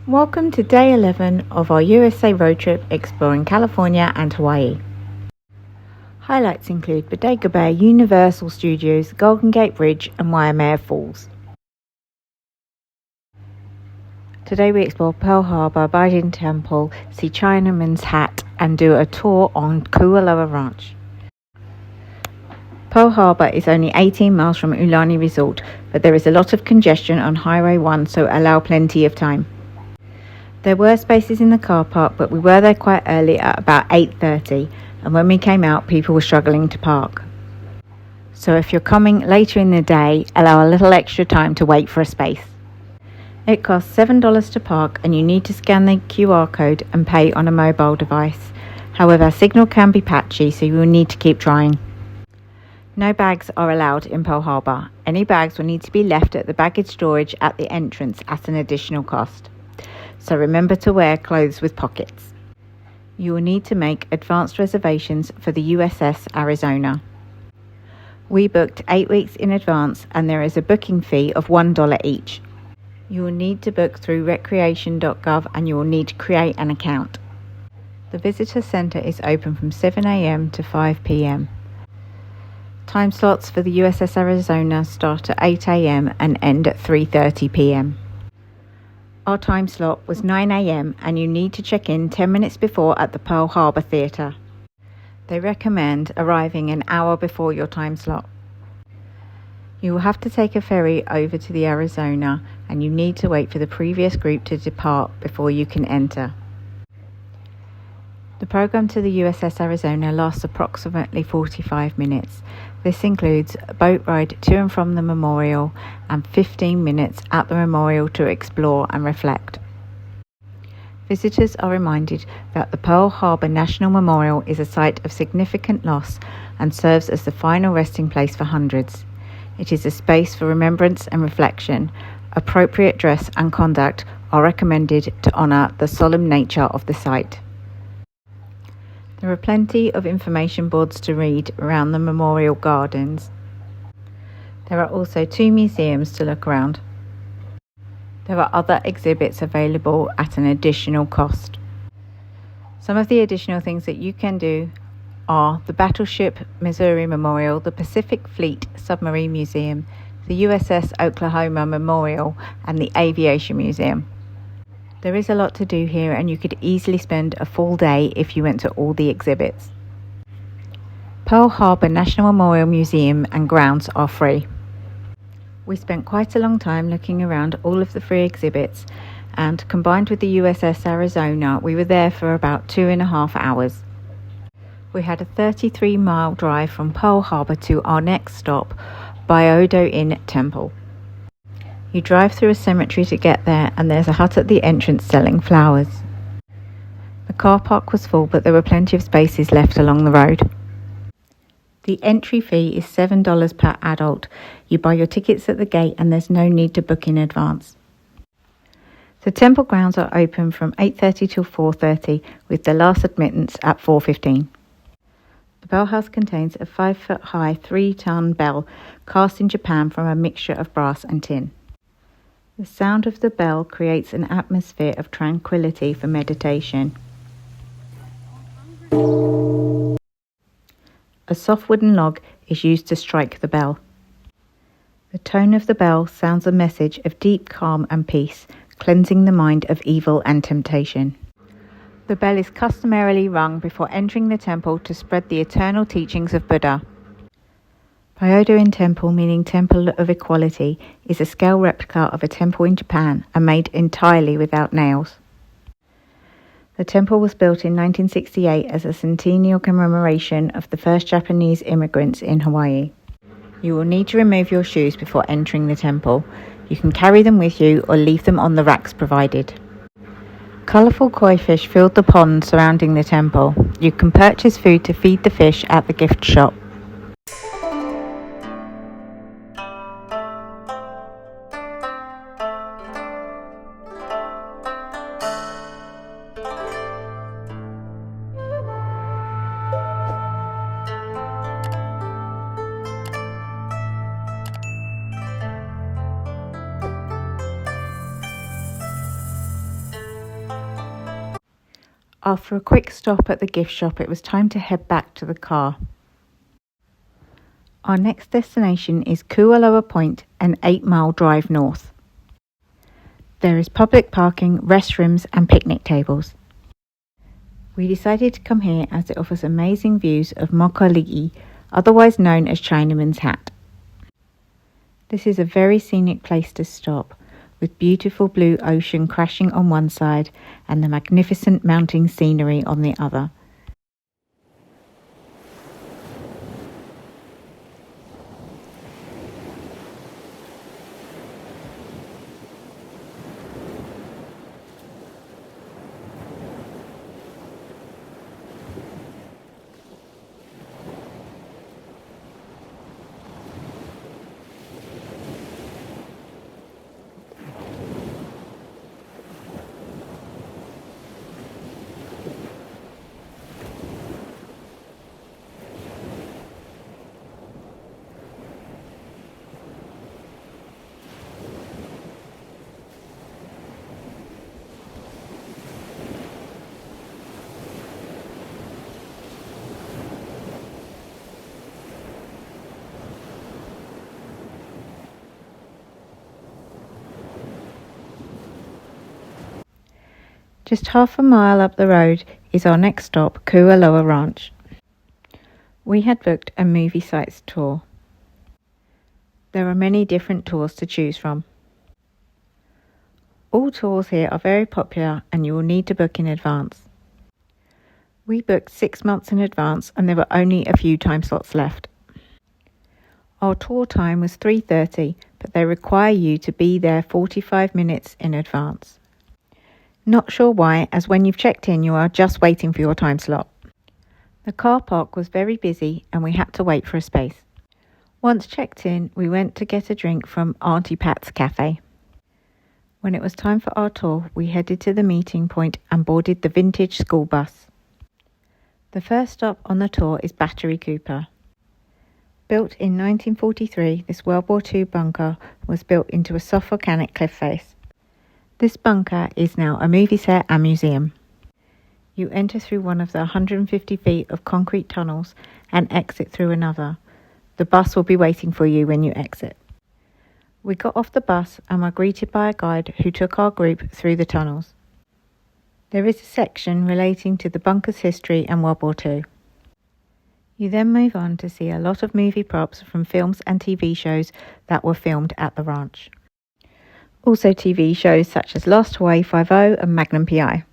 Welcome to day 11 of our USA road trip exploring California and Hawaii. Highlights include Bodega Bay, Universal Studios, Golden Gate Bridge and Waimea Falls. Today we explore Pearl Harbour, Byodo-In Temple, see Chinaman's hat and do a tour on Kualoa Ranch. Pearl Harbour is only 18 miles from Aulani Resort, but there is a lot of congestion on Highway 1, so allow plenty of time. There were spaces in the car park, but we were there quite early at about 8:30, and when we came out, people were struggling to park. So if you're coming later in the day, allow a little extra time to wait for a space. It costs $7 to park, and you need to scan the QR code and pay on a mobile device. However, signal can be patchy, so you will need to keep trying. No bags are allowed in Pearl Harbour. Any bags will need to be left at the baggage storage at the entrance at an additional cost. So remember to wear clothes with pockets. You will need to make advanced reservations for the USS Arizona. We booked 8 weeks in advance and there is a booking fee of $1 each. You will need to book through recreation.gov and you will need to create an account. The visitor centre is open from 7 a.m. to 5 p.m. Time slots for the USS Arizona start at 8 a.m. and end at 3:30 p.m. Our time slot was 9 a.m. and you need to check in 10 minutes before at the Pearl Harbour Theatre. They recommend arriving an hour before your time slot. You will have to take a ferry over to the Arizona and you need to wait for the previous group to depart before you can enter. The program to the USS Arizona lasts approximately 45 minutes. This includes a boat ride to and from the memorial and 15 minutes at the memorial to explore and reflect. Visitors are reminded that the Pearl Harbour National Memorial is a site of significant loss and serves as the final resting place for hundreds. It is a space for remembrance and reflection. Appropriate dress and conduct are recommended to honour the solemn nature of the site. There are plenty of information boards to read around the memorial gardens. There are also 2 museums to look around. There are other exhibits available at an additional cost. Some of the additional things that you can do are the Battleship Missouri Memorial, the Pacific Fleet Submarine Museum, the USS Oklahoma Memorial, and the Aviation Museum. There is a lot to do here and you could easily spend a full day if you went to all the exhibits. Pearl Harbour National Memorial Museum and grounds are free. We spent quite a long time looking around all of the free exhibits and combined with the USS Arizona, we were there for about 2.5 hours. We had a 33-mile drive from Pearl Harbour to our next stop, Byodo-In Temple. You drive through a cemetery to get there and there's a hut at the entrance selling flowers. The car park was full but there were plenty of spaces left along the road. The entry fee is $7 per adult. You buy your tickets at the gate and there's no need to book in advance. The temple grounds are open from 8:30 till 4:30 with the last admittance at 4:15. The bell house contains a 5-foot-high 3-ton bell cast in Japan from a mixture of brass and tin. The sound of the bell creates an atmosphere of tranquility for meditation. A soft wooden log is used to strike the bell. The tone of the bell sounds a message of deep calm and peace, cleansing the mind of evil and temptation. The bell is customarily rung before entering the temple to spread the eternal teachings of Buddha. Byodo-In Temple, meaning Temple of Equality, is a scale replica of a temple in Japan and made entirely without nails. The temple was built in 1968 as a centennial commemoration of the first Japanese immigrants in Hawaii. You will need to remove your shoes before entering the temple. You can carry them with you or leave them on the racks provided. Colourful koi fish filled the pond surrounding the temple. You can purchase food to feed the fish at the gift shop. After a quick stop at the gift shop, it was time to head back to the car. Our next destination is Kualoa Point, an 8-mile drive north. There is public parking, restrooms and picnic tables. We decided to come here as it offers amazing views of Mokoli'i, otherwise known as Chinaman's Hat. This is a very scenic place to stop, with beautiful blue ocean crashing on one side and the magnificent mountain scenery on the other. Just half a mile up the road is our next stop, Kualoa Ranch. We had booked a movie sites tour. There are many different tours to choose from. All tours here are very popular and you will need to book in advance. We booked 6 months in advance and there were only a few time slots left. Our tour time was 3:30, but they require you to be there 45 minutes in advance. Not sure why, as when you've checked in you are just waiting for your time slot. The car park was very busy and we had to wait for a space. Once checked in, we went to get a drink from Auntie Pat's Cafe. When it was time for our tour, we headed to the meeting point and boarded the vintage school bus. The first stop on the tour is Battery Cooper. Built in 1943, this World War II bunker was built into a soft volcanic cliff face. This bunker is now a movie set and museum. You enter through one of the 150 feet of concrete tunnels and exit through another. The bus will be waiting for you when you exit. We got off the bus and were greeted by a guide who took our group through the tunnels. There is a section relating to the bunker's history and World War II. You then move on to see a lot of movie props from films and TV shows that were filmed at the ranch. Also TV shows such as Lost, Hawaii 5-0 and Magnum P.I.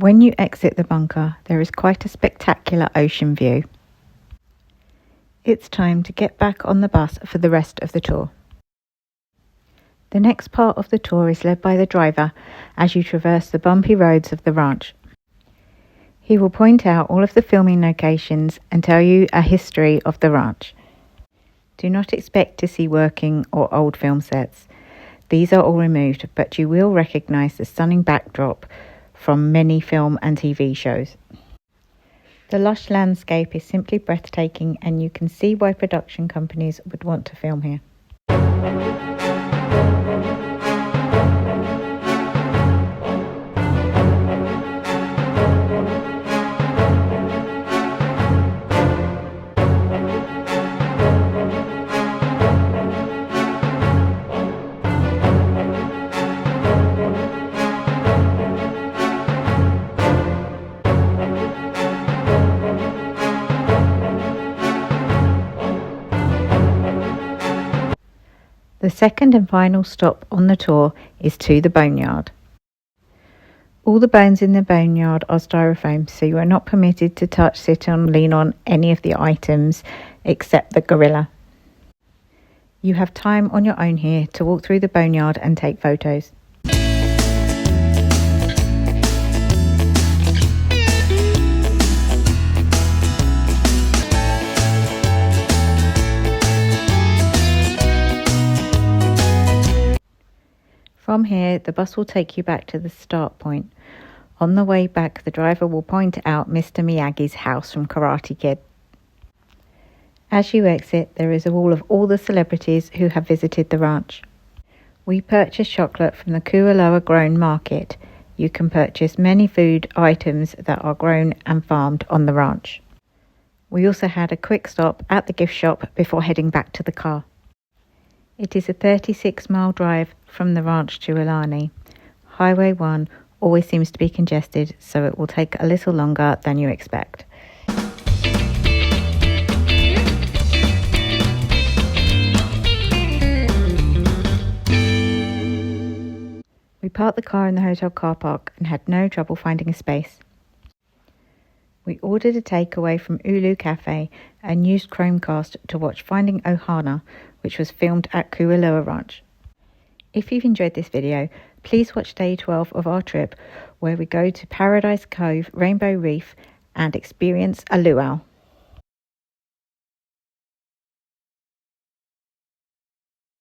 When you exit the bunker, there is quite a spectacular ocean view. It's time to get back on the bus for the rest of the tour. The next part of the tour is led by the driver as you traverse the bumpy roads of the ranch. He will point out all of the filming locations and tell you a history of the ranch. Do not expect to see working or old film sets. These are all removed, but you will recognise the stunning backdrop from many film and TV shows. The lush landscape is simply breathtaking, and you can see why production companies would want to film here. The second and final stop on the tour is to the boneyard. All the bones in the boneyard are styrofoam, so you are not permitted to touch, sit on, lean on any of the items except the gorilla. You have time on your own here to walk through the boneyard and take photos. From here, the bus will take you back to the start point. On the way back, the driver will point out Mr. Miyagi's house from Karate Kid. As you exit, there is a wall of all the celebrities who have visited the ranch. We purchased chocolate from the Kualoa grown market. You can purchase many food items that are grown and farmed on the ranch. We also had a quick stop at the gift shop before heading back to the car. It is a 36-mile drive from the ranch to Aulani. Highway 1 always seems to be congested, so it will take a little longer than you expect. We parked the car in the hotel car park and had no trouble finding a space. We ordered a takeaway from Ulu Cafe and used Chromecast to watch Finding Ohana, which was filmed at Kualoa Ranch. If you've enjoyed this video, please watch day 12 of our trip, where we go to Paradise Cove, Rainbow Reef and experience a luau.